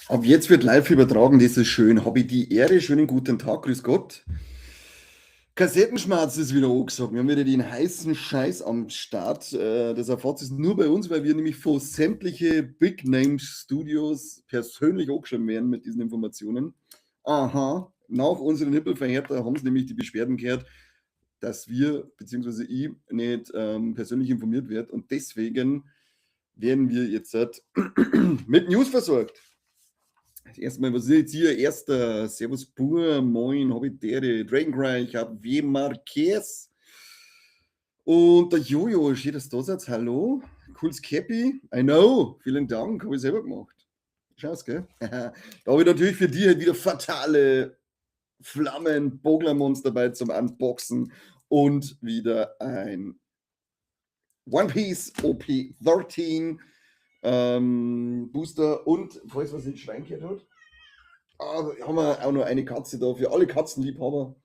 Ab jetzt wird live übertragen, das ist schön. Habe ich die Ehre, schönen guten Tag, grüß Gott. Kassettenschmerz ist wieder angesagt. Wir haben wieder den heißen Scheiß am Start. Das erfahrt es nur bei uns, weil wir nämlich vor sämtliche Big Name Studios persönlich angeschrieben werden mit diesen Informationen. Aha, nach unseren Nippelverhärter haben sie nämlich die Beschwerden gehört, dass wir, beziehungsweise ich, nicht persönlich informiert wird. Und deswegen werden wir jetzt mit News versorgt. Erstmal, was ist jetzt hier? Erster, Servus Pur, Moin, Habitäre, Dragoncry, ich habe W. Marquez und der Jojo, steht das da jetzt? Hallo? Cooles Cappy, I know, vielen Dank, habe ich selber gemacht. Schau's, gell? Da habe ich natürlich für dich halt wieder fatale Flammen, Boglermons dabei zum Unboxen und wieder ein One Piece OP13 Booster und, falls was in Schwein gehört hat, haben wir auch noch eine Katze da für alle Katzenliebhaber.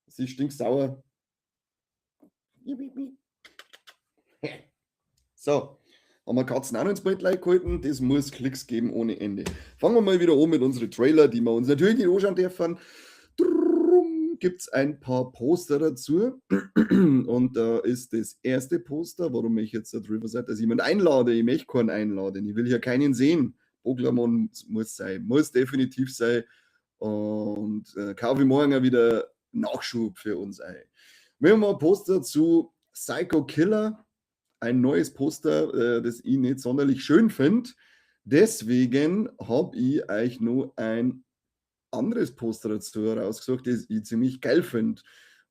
Sie ist stinksauer. So, haben wir Katzen auch noch ins Bett gehalten. Das muss Klicks geben ohne Ende. Fangen wir mal wieder an mit unseren Trailer, die wir uns natürlich nicht anschauen dürfen. Drum gibt es ein paar Poster dazu. Und da ist das erste Poster, warum ich jetzt darüber sage, dass jemand einlade. Ich möchte keinen einladen. Ich will hier keinen sehen. Boglamon muss sein, muss definitiv sein. Und kaufe ich morgen auch wieder Nachschub für uns ein. Wir haben ein Poster zu Psycho Killer. Ein neues Poster, das ich nicht sonderlich schön finde. Deswegen habe ich euch nur ein anderes Poster dazu rausgesucht, das ich ziemlich geil finde.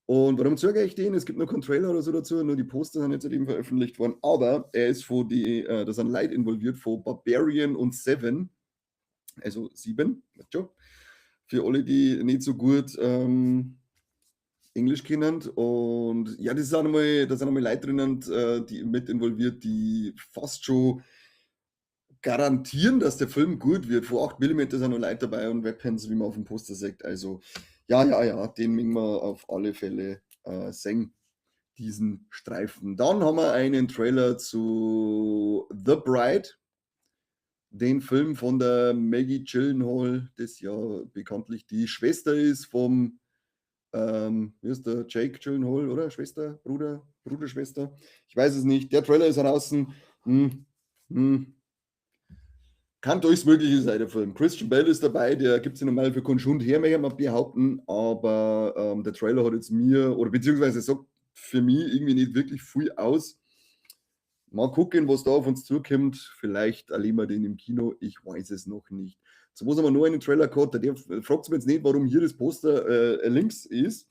Und warum zeige ich den? Es gibt noch keinen Trailer oder so dazu, nur die Poster sind jetzt eben veröffentlicht worden. Aber er ist von da sind Leute involviert, von Barbarian und Seven, also 7, für alle, die nicht so gut Englisch kennen. Und ja, da sind einmal Leute drinnen, die mit involviert, die fast schon garantieren, dass der Film gut wird. Vor 8 mm sind noch Leute dabei und Weapons, wie man auf dem Poster sagt. Also, ja, den müssen wir auf alle Fälle sehen, diesen Streifen. Dann haben wir einen Trailer zu The Bride, den Film von der Maggie Gyllenhaal, das ja bekanntlich die Schwester ist vom wie ist der Jake Gyllenhaal, oder? Schwester, Bruder, Schwester? Ich weiß es nicht. Der Trailer ist draußen. Hm, hm. Kann durchs Mögliche sein, der Film. Christian Bale ist dabei, der gibt es ja normal für keinen Schund her, möchte ich mal behaupten. Aber der Trailer hat jetzt mir, oder beziehungsweise sagt für mich irgendwie nicht wirklich viel aus. Mal gucken, was da auf uns zukommt. Vielleicht erleben wir den im Kino. Ich weiß es noch nicht. So was haben wir nur einen Trailer gehabt. Der fragt sich jetzt nicht, warum hier das Poster links ist.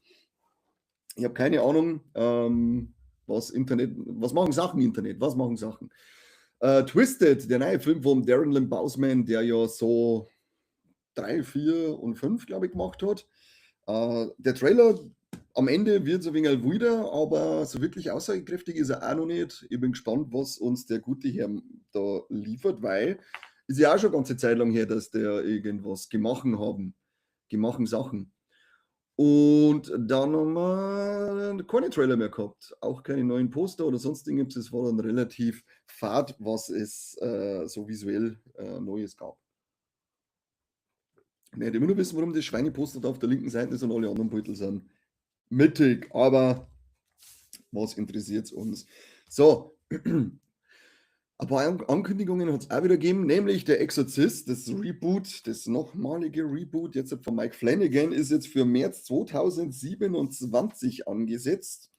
Ich habe keine Ahnung, was machen Sachen im Internet? Was machen Sachen? Twisted, der neue Film von Darren Lynn Bousman, der ja so 3, 4 und 5, glaube ich, gemacht hat. Der Trailer am Ende wird so ein wenig wieder, aber so wirklich aussagekräftig ist er auch noch nicht. Ich bin gespannt, was uns der gute Herr da liefert, weil ist ja auch schon eine ganze Zeit lang her, dass der irgendwas gemacht Sachen. Und dann haben wir keine Trailer mehr gehabt, auch keine neuen Poster oder sonst irgendwas. Es war dann relativ fad, was es so visuell Neues gab. Ich hätte immer nur wissen, warum das Schweineposter da auf der linken Seite ist und alle anderen Beutel sind mittig, aber was interessiert es uns? So, ein paar Ankündigungen hat es auch wieder gegeben, nämlich der Exorzist, das Reboot, das nochmalige Reboot, jetzt von Mike Flanagan, ist jetzt für März 2027 angesetzt.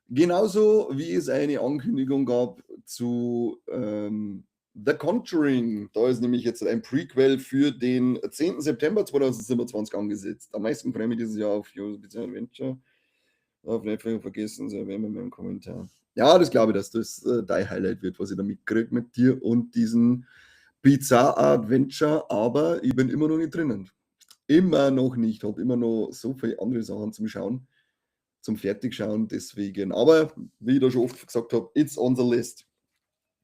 Genauso wie es eine Ankündigung gab zu The Conjuring. Da ist nämlich jetzt ein Prequel für den 10. September 2027 angesetzt. Am meisten freue ich mich dieses Jahr auf Yosemite Adventure. Auf Netflix vergessen, Sie erwähnen in meinem Kommentar. Ja, das glaube ich, dass das dein Highlight wird, was ich da mitkriege mit dir und diesen Bizarre Adventure, aber ich bin immer noch nicht drinnen. Immer noch nicht, habe immer noch so viele andere Sachen zum Schauen, zum Fertigschauen, deswegen. Aber wie ich da schon oft gesagt habe, it's on the list.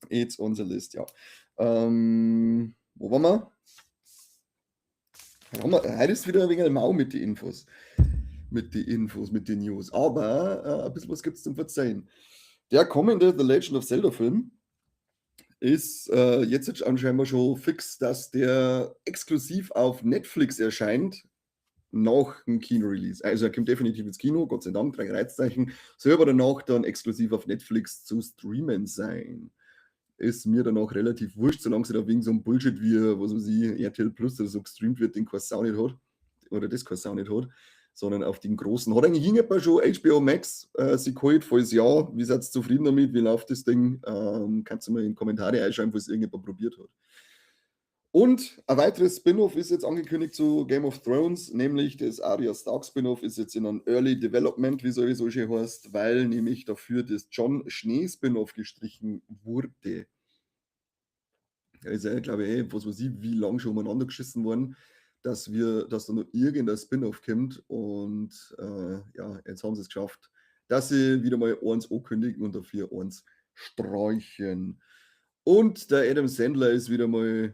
It's on the list, ja. Wo waren wir? Heute ist wieder ein wenig mau mit den Infos. Mit den News. Aber ein bisschen was gibt es zum Verzeihen. Der kommende The Legend of Zelda Film ist jetzt anscheinend schon fix, dass der exklusiv auf Netflix erscheint, nach dem Kino-Release. Also er kommt definitiv ins Kino, Gott sei Dank, 3 Reizzeichen, soll aber danach dann exklusiv auf Netflix zu streamen sein. Ist mir dann auch relativ wurscht, solange sie da wegen so einem Bullshit wie, was weiß ich, RTL Plus oder so gestreamt wird, den keine Sau nicht hat, oder das keine Sau nicht hat, sondern auf den großen. Hat eigentlich irgendjemand schon HBO Max sich geholt, falls ja, wie seid ihr zufrieden damit, wie läuft das Ding? Kannst du mal in die Kommentare einschreiben, falls irgendjemand probiert hat. Und ein weiteres Spin-off ist jetzt angekündigt zu Game of Thrones, nämlich das Arya Stark Spin-off ist jetzt in einem Early Development, wie sowieso schon heißt, weil nämlich dafür das Jon Schnee Spin-off gestrichen wurde. Da ist ja, glaube ich, was weiß ich, wie lange schon umeinander geschissen worden, dass da noch irgendein Spin-off kommt. Und ja, jetzt haben sie es geschafft, dass sie wieder mal eins ankündigen und dafür eins streichen. Und der Adam Sandler ist auch wieder mal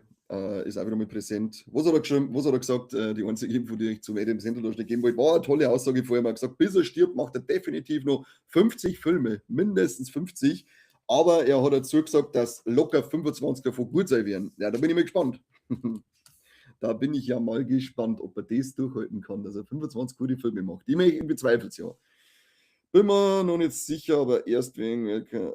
präsent. Was hat er geschrieben, was hat er gesagt? Die einzige Info, die ich zum Adam Sandler da geben wollte, war eine tolle Aussage vorher. Er hat gesagt, bis er stirbt, macht er definitiv noch 50 Filme, mindestens 50. Aber er hat dazu gesagt, dass locker 25 davon gut sein werden. Ja, da bin ich mal gespannt. Da bin ich ja mal gespannt, ob er das durchhalten kann, dass er 25 gute Filme macht. Ich bezweifle es ja. Bin mir noch nicht sicher, aber erst wegen Welcome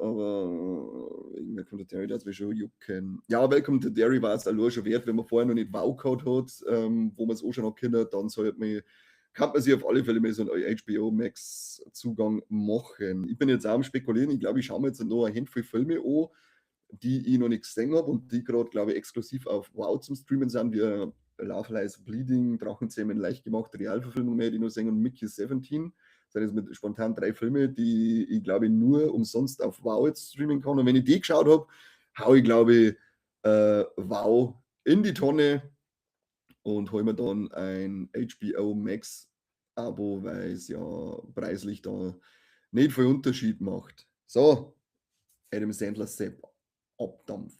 to Derry, das wir schon jucken. Ja, Welcome to Derry war es allein schon wert, wenn man vorher noch nicht Wow gehabt hat, wo man es auch schon noch kennt, dann kann man sich auf alle Fälle mal so einen HBO Max Zugang machen. Ich bin jetzt auch am Spekulieren, ich glaube, ich schaue mir jetzt noch ein Handvoll Filme an, die ich noch nicht gesehen habe und die gerade, glaube ich, exklusiv auf Wow zum Streamen sind, wie Love Lies Bleeding, Drachenzähmen leicht gemacht, Realverfilmung mehr, die noch sehen und Mickey 17. Das sind jetzt mit spontan 3 Filme, die ich glaube nur umsonst auf Wow jetzt streamen kann. Und wenn ich die geschaut habe, haue ich glaube ich Wow in die Tonne und hole mir dann ein HBO Max Abo, weil es ja preislich da nicht viel Unterschied macht. So, Adam Sandler Sepp Abdampf.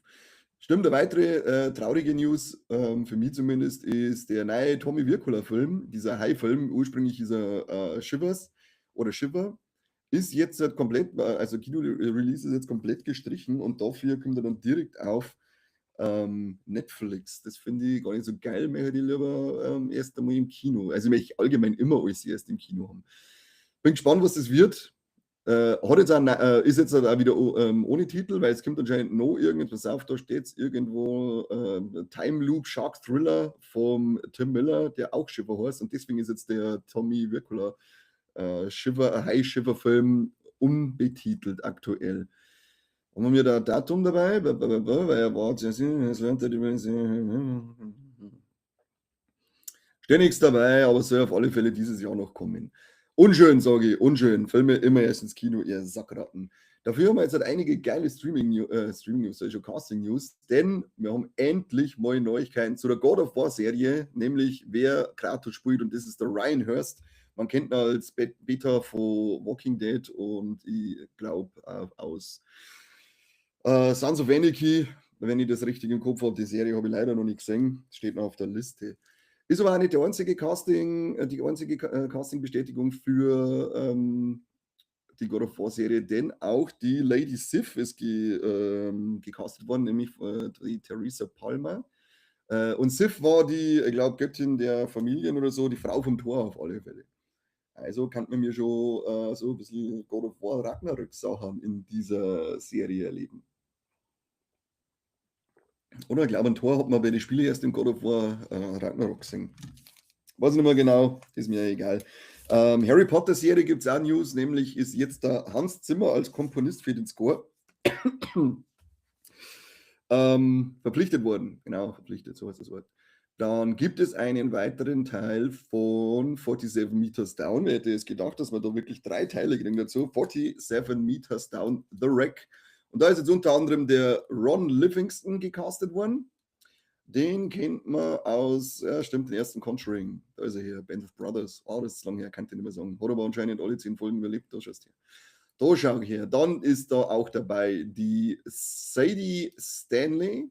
Stimmt, eine weitere traurige News, für mich zumindest, ist der neue Tommy Wirkola-Film, dieser High-Film, ursprünglich dieser Shivers oder Shiver, ist jetzt halt komplett, also Kino-Release ist jetzt komplett gestrichen und dafür kommt er dann direkt auf Netflix. Das finde ich gar nicht so geil, möchte ich lieber erst einmal im Kino. Also ich möchte allgemein immer alles erst im Kino haben. Bin gespannt, was das wird. Ist jetzt auch wieder ohne Titel, weil es kommt anscheinend noch irgendetwas auf, da steht es irgendwo Time Loop Shark Thriller vom Tim Miller, der auch Shiver heißt und deswegen ist jetzt der Tommy Wirkola High Shiver Film unbetitelt aktuell. Haben wir da ein Datum dabei? Weil er war steht nichts dabei, aber es soll auf alle Fälle dieses Jahr noch kommen. Unschön, sage ich, unschön. Filme immer erst ins Kino, ihr Sackratten. Dafür haben wir jetzt halt einige geile Streaming-News, also Casting-News, denn wir haben endlich mal Neuigkeiten zu der God of War-Serie, nämlich wer Kratos spielt und das ist der Ryan Hurst. Man kennt ihn als Beta von Walking Dead und ich glaube aus Sons of Anarchy, wenn ich das richtig im Kopf habe, die Serie habe ich leider noch nicht gesehen, steht noch auf der Liste. Ist aber auch nicht die einzige Casting-Bestätigung für die God of War-Serie, denn auch die Lady Sif ist gecastet worden, nämlich die Theresa Palmer. Und Sif war die, ich glaube, Göttin der Familien oder so, die Frau vom Tor auf alle Fälle. Also kann man mir schon so ein bisschen God of War Ragnarök-Sachen in dieser Serie erleben. Oder ich glaube, ein Tor hat man bei den Spielen erst im God of War Ragnarok gesehen. Weiß nicht mehr genau, ist mir egal. Harry Potter Serie gibt es auch News, nämlich ist jetzt der Hans Zimmer als Komponist für den Score verpflichtet worden. Genau, verpflichtet, so heißt das Wort. Dann gibt es einen weiteren Teil von 47 Meters Down. Wer hätte es gedacht, dass wir da wirklich 3 Teile kriegen dazu? 47 Meters Down, The Wreck. Und da ist jetzt unter anderem der Ron Livingston gecastet worden. Den kennt man aus, ja, stimmt, den ersten Conjuring. Da ist er hier, Band of Brothers. Oh, das ist lange her, kann ich nicht mehr sagen. Hat aber anscheinend alle 10 Folgen überlebt, da schaust du her. Da schau ich her. Dann ist da auch dabei die Sadie Stanley.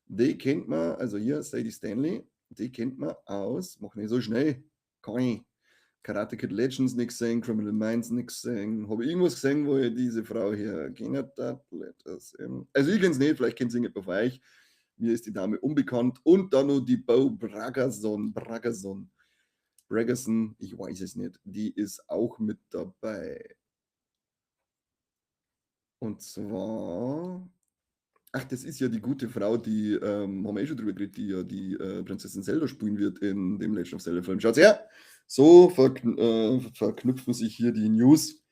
Die kennt man, also hier, Sadie Stanley, die kennt man aus, mach nicht so schnell, kann ich. Karate Kid Legends nicht gesehen, Criminal Minds nicht gesehen. Habe ich irgendwas gesehen, wo ich diese Frau hier kennt? Also ich kenne es nicht, vielleicht kennt sie jemand von euch. Mir ist die Dame unbekannt. Und dann noch die Bo Bragason, ich weiß es nicht. Die ist auch mit dabei. Und zwar, ach, das ist ja die gute Frau, die, haben wir eh schon drüber geredet, die ja die Prinzessin Zelda spielen wird in dem Legend of Zelda Film. Schaut's her! So verknüpfen sich hier die News.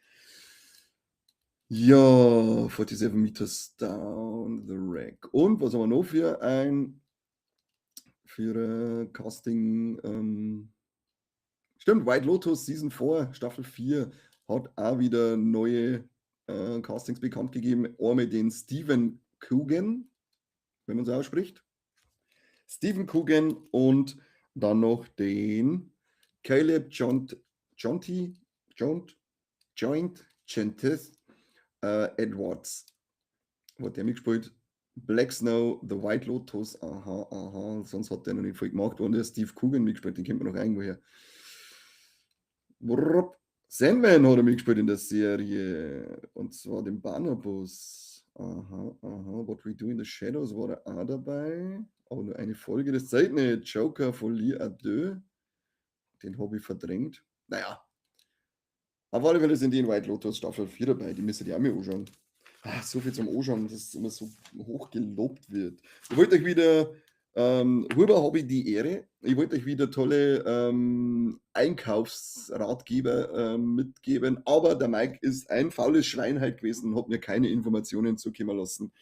Ja, 47 Meters Down the Rack. Und was haben wir noch für ein Casting? Stimmt, White Lotus Season 4, Staffel 4 hat auch wieder neue Castings bekannt gegeben. Einmal den Stephen Coogan, wenn man so ausspricht. Stephen Coogan und dann noch den Caleb Joint Gentes Edwards. Wo hat der mitgespielt? Black Snow, The White Lotus, aha, sonst hat der noch nicht viel gemacht. Und der Steve Coogan mitgespielt, den kennt man noch irgendwoher. Sandman hat er mitgespielt in der Serie. Und zwar den Bannerbus. Aha. What We Do in the Shadows war er auch dabei. Aber nur eine Folge, das zeigt nicht. Joker Folie à deux. Den habe ich verdrängt. Naja. Auf alle Fälle sind die in White Lotus Staffel 4 dabei. Die müsst ihr auch mal anschauen. So viel zum Anschauen, dass es immer so hoch gelobt wird. Ich wollte euch wieder, hierüber habe ich die Ehre, ich wollte euch wieder tolle Einkaufsratgeber mitgeben, aber der Mike ist ein faules Schwein halt gewesen und hat mir keine Informationen zukommen lassen,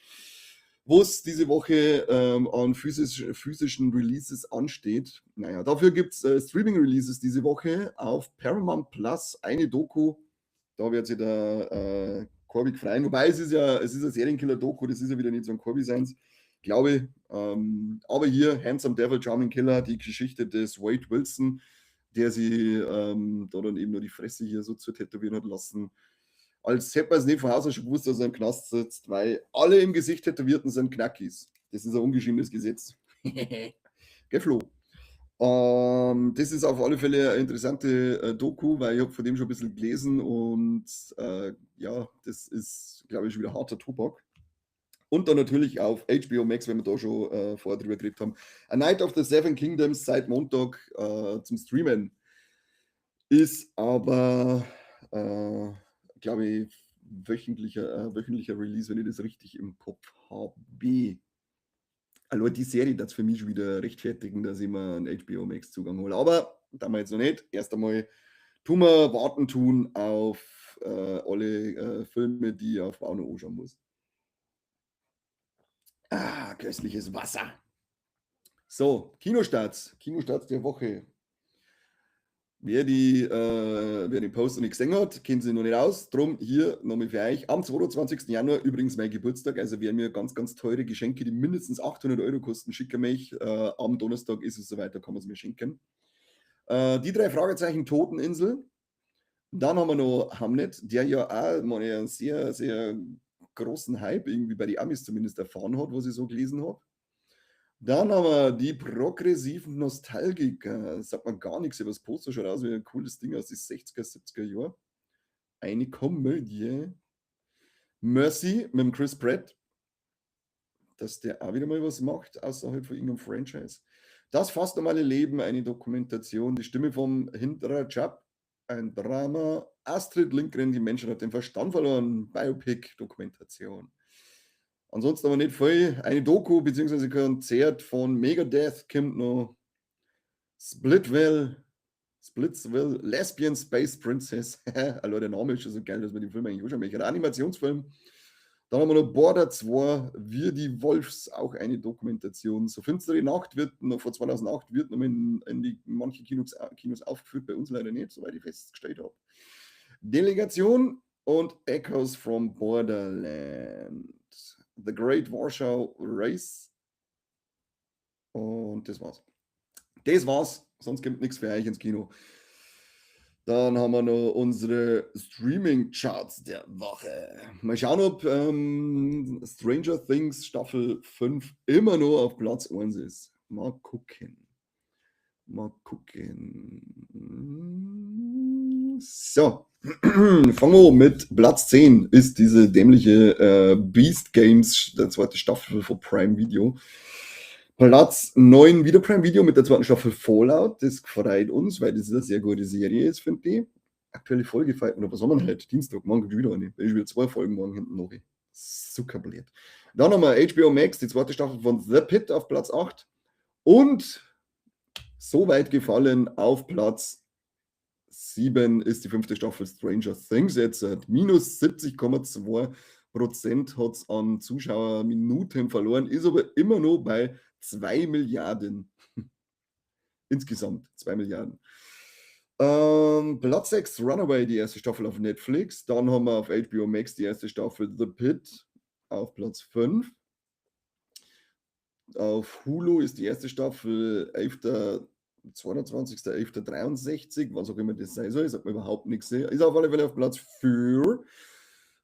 wo es diese Woche an physischen Releases ansteht. Naja, dafür gibt es Streaming-Releases diese Woche auf Paramount Plus, eine Doku. Da wird sich der Corby freien. Wobei es ist ein Serienkiller-Doku, das ist ja wieder nicht so ein Corby seins, glaube ich. Aber hier, Handsome Devil, Charming Killer, die Geschichte des Wade Wilson, der sie da dann eben nur die Fresse hier so zu tätowieren hat lassen. Als hätte man es nicht von Haus aus schon gewusst, dass er im Knast sitzt, weil alle im Gesicht Tätowierten sind Knackis. Das ist ein ungeschriebenes Gesetz. Gefloh. Das ist auf alle Fälle eine interessante Doku, weil ich habe von dem schon ein bisschen gelesen und ja, das ist, glaube ich, schon wieder harter Tobak. Und dann natürlich auf HBO Max, wenn wir da schon vorher drüber geredet haben, A Night of the Seven Kingdoms seit Montag zum Streamen. Ist aber, glaube ich, wöchentlicher Release, wenn ich das richtig im Kopf habe. Also die Serie das für mich schon wieder rechtfertigen, dass ich mir einen HBO Max Zugang hole. Aber da wir jetzt noch nicht. Erst einmal tun wir warten tun auf alle Filme, die ich auf Bauno anschauen muss. Köstliches Wasser. So, Kinostarts der Woche. Wer den Post noch nicht gesehen hat, kennt sich noch nicht aus. Drum hier nochmal für euch. Am 22. Januar, übrigens mein Geburtstag, also wer mir ganz, ganz teure Geschenke, die mindestens 800 Euro kosten, schicken mich. Am Donnerstag ist es soweit, da kann man es mir schenken. Die 3 Fragezeichen Toteninsel. Dann haben wir noch Hamlet, der ja auch mal einen sehr, sehr großen Hype irgendwie bei den Amis zumindest erfahren hat, was ich so gelesen habe. Dann haben wir die progressiven Nostalgiker. Sagt man gar nichts, aber das Poster schaut aus wie ein cooles Ding aus den 60er, 70er Jahren. Eine Komödie. Mercy mit dem Chris Pratt. Dass der auch wieder mal was macht, außerhalb von irgendeinem Franchise. Das fast normale Leben, eine Dokumentation. Die Stimme vom Hinterer Chap, ein Drama. Astrid Lindgren, die Menschen hat den Verstand verloren. Biopic, Dokumentation. Ansonsten aber nicht viel. Eine Doku bzw. Konzert von Megadeth kommt noch. Splitsville, Lesbian Space Princess. Also der Name ist schon so geil, dass man den Film eigentlich auch schon möchte. Ein Animationsfilm. Dann haben wir noch Border 2, Wir die Wolfs, auch eine Dokumentation. So finstere Nacht wird noch vor 2008 wird noch in manche Kinos aufgeführt, bei uns leider nicht, soweit ich festgestellt habe. Delegation und Echoes from Borderland. The Great Warsaw Race. Und das war's. Sonst kommt nichts für euch ins Kino. Dann haben wir noch unsere Streaming-Charts der Woche. Mal schauen, ob Stranger Things Staffel 5 immer nur auf Platz 1 ist. Mal gucken. Mal gucken. So. Fangen wir an mit Platz 10 ist diese dämliche Beast Games, der zweite Staffel von Prime Video. Platz 9 wieder Prime Video mit der zweiten Staffel Fallout. Das freut uns, weil das eine sehr gute Serie ist, finde ich. Aktuelle Folge feiert man, was haben wir heute? Dienstag, morgen gibt wieder eine. Ich will 2 Folgen morgen hinten noch. So kabliert. Dann haben wir HBO Max, die zweite Staffel von The Pit auf Platz 8. Und so weit gefallen auf Platz 7 ist die 5. Staffel Stranger Things jetzt. Minus 70,2% hat es an Zuschauerminuten verloren, ist aber immer noch bei 2 Milliarden. Insgesamt 2 Milliarden. Platz 6, Runaway, die erste Staffel auf Netflix. Dann haben wir auf HBO Max die erste Staffel The Pit auf Platz 5. Auf Hulu ist die erste Staffel 22.11.63, was auch immer das sein soll, sagt mir überhaupt nichts. Ist auf alle Fälle auf Platz 4.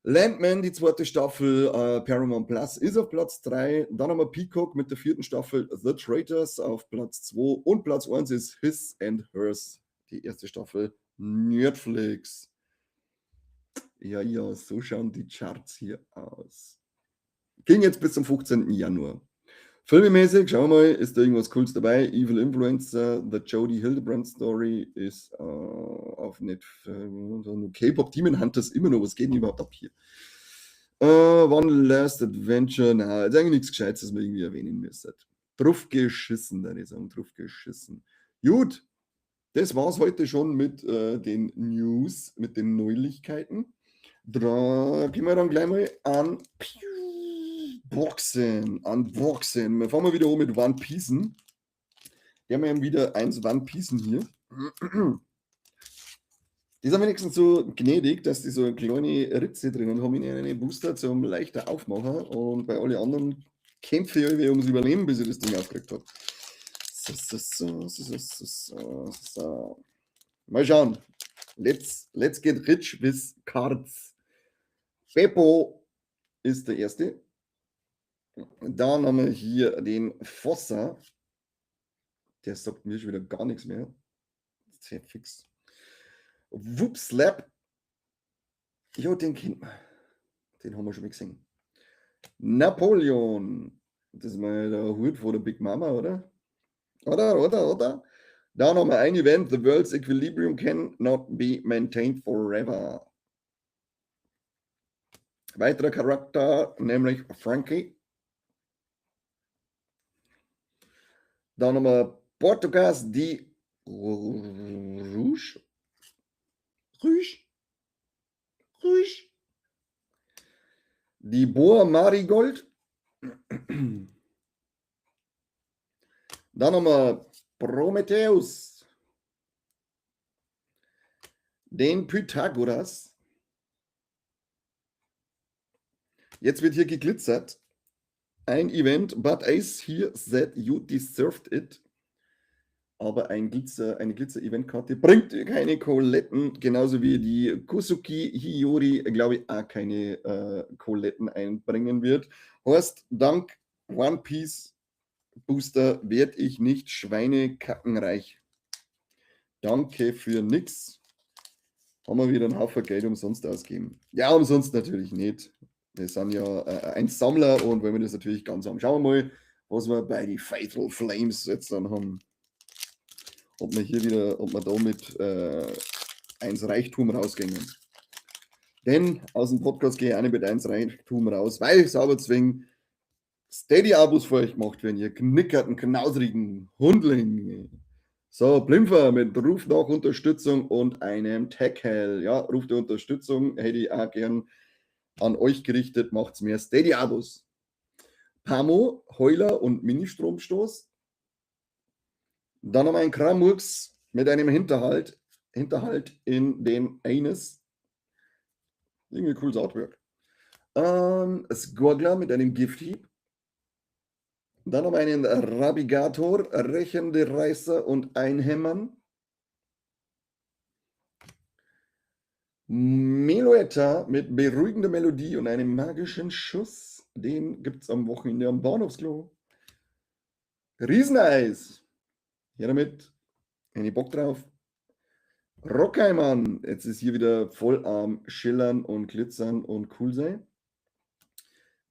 Landman, die zweite Staffel, Paramount Plus, ist auf Platz 3. Dann haben wir Peacock mit der 4. Staffel The Traitors auf Platz 2. Und Platz 1 ist His and Hers, die erste Staffel Netflix. Ja, so schauen die Charts hier aus. Ging jetzt bis zum 15. Januar. Filmemäßig, schauen wir mal, ist da irgendwas Cooles dabei? Evil Influencer, The Jodie Hildebrand Story ist auf Netflix. K-Pop Demon Hunters, immer noch, was geht denn überhaupt ab hier? One Last Adventure, na, ist eigentlich nichts Gescheites, das wir irgendwie erwähnen müssen. Drauf geschissen, würde ich sagen, drauf geschissen. Gut, das war's heute schon mit den News, mit den Neuigkeiten. Da gehen wir dann gleich mal an Unboxen. Wir fangen mal wieder an mit One Piece. Wir haben ja wieder eins One Piece hier. Die sind wenigstens so gnädig, dass die so eine kleine Ritze drinnen haben in einen Booster zum leichter Aufmachen. Und bei allen anderen kämpfe ich ums Überleben, bis ich das Ding aufgekriegt habe. So. Mal schauen. Let's get rich with cards. Beppo ist der erste. Dann haben wir hier den Fossa. Der sagt mir schon wieder gar nichts mehr. Sehr fix. Whoopslap. Ja, den kennt man. Den haben wir schon mal gesehen. Napoleon. Das ist mal der Hut von der Big Mama, oder? Oder? Dann haben wir ein Event. The world's equilibrium cannot be maintained forever. Weiterer Charakter, nämlich Frankie. Dann haben wir Portugas de Rouge. Die Boa Marigold. Dann haben wir Prometheus. Den Pythagoras. Jetzt wird hier geglitzert. Ein Event, but Ace here said you deserved it. Aber eine Glitzer-Event-Karte bringt keine Koletten, genauso wie die Kusuki Hiyori, glaube ich, auch keine Koletten einbringen wird. Heißt, dank One Piece Booster werde ich nicht schweinekackenreich. Danke für nix. Haben wir wieder einen Haufen Geld umsonst ausgeben. Ja, umsonst natürlich nicht. Wir sind ja ein Sammler und wenn wir das natürlich ganz haben. Schauen wir mal, was wir bei die Fatal Flames jetzt dann haben. Ob wir da mit 1 Reichtum rausgehen. Denn aus dem Podcast gehe ich auch nicht mit 1 Reichtum raus, weil ich sauber zwingen Steady-Abos für euch gemacht, wenn ihr knickerten, knausrigen Hundling. So, Blimfer mit Ruf nach Unterstützung und einem Tackle. Ja, Ruf der Unterstützung hätte ich auch gern an euch gerichtet. Macht's mehr Steady-Abos. Pamo, Heuler und Mini-Stromstoß. Dann haben wir einen Kramux mit einem Hinterhalt in den Anus. Irgendwie cooles Artwork. Squaggler mit einem Gifthieb. Dann haben wir einen Rabigator, rächende Reißer und Einhämmern. Meloetta mit beruhigender Melodie und einem magischen Schuss. Den gibt es am Wochenende am Bahnhofsklo. Rieseneis. Hier damit Hätte ich Bock drauf. Rockeimann, jetzt ist hier wieder voll am Schillern und Glitzern und cool sein.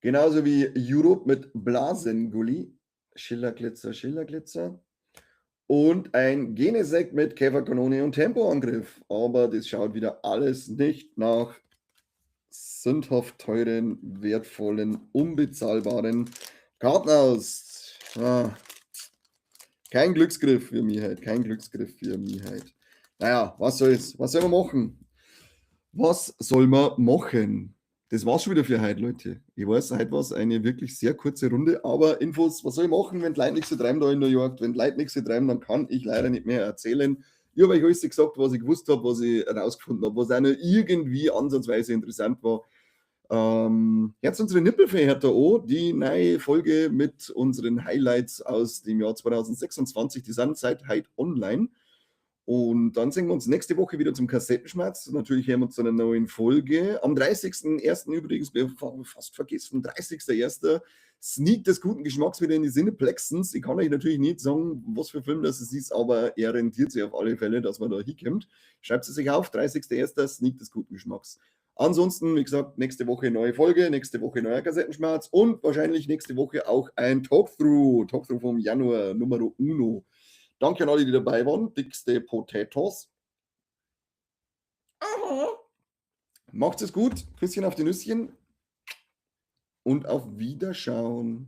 Genauso wie Europe mit Blasengully. Schiller, Glitzer, Schiller, Glitzer. Und ein Genesekt mit Käferkanone und Tempoangriff. Aber das schaut wieder alles nicht nach sündhaft teuren, wertvollen, unbezahlbaren Karten aus. Kein Glücksgriff für mich heute, kein Glücksgriff für mich heute. Naja, was soll's? Was soll man machen? Was soll man machen? Das war's schon wieder für heute, Leute. Ich weiß, heute war es eine wirklich sehr kurze Runde, aber Infos, was soll ich machen, wenn die Leute nichts zu treiben da in New York? Wenn die Leute nichts zu treiben, dann kann ich leider nicht mehr erzählen. Ich habe euch alles gesagt, was ich gewusst habe, was ich herausgefunden habe, was auch noch irgendwie ansatzweise interessant war. Jetzt unsere Nippelfee hat da auch die neue Folge mit unseren Highlights aus dem Jahr 2026. Die sind seit heute online. Und dann sehen wir uns nächste Woche wieder zum Kassettenschmerz. Natürlich hören wir uns zu einer neuen Folge. Am 30.01. übrigens, wir haben fast vergessen, 30.01. Sneak des guten Geschmacks wieder in die Cineplexens. Ich kann euch natürlich nicht sagen, was für Film das ist, aber er rentiert sich auf alle Fälle, dass man da hinkommt. Schreibt es sich auf, 30.01. Sneak des guten Geschmacks. Ansonsten, wie gesagt, nächste Woche neue Folge, nächste Woche neuer Kassettenschmerz und wahrscheinlich nächste Woche auch ein Talkthrough vom Januar, Numero Uno. Danke an alle, die dabei waren. Dickste Potatoes. Aha. Macht's es gut. Küsschen auf die Nüsschen. Und auf Wiederschauen.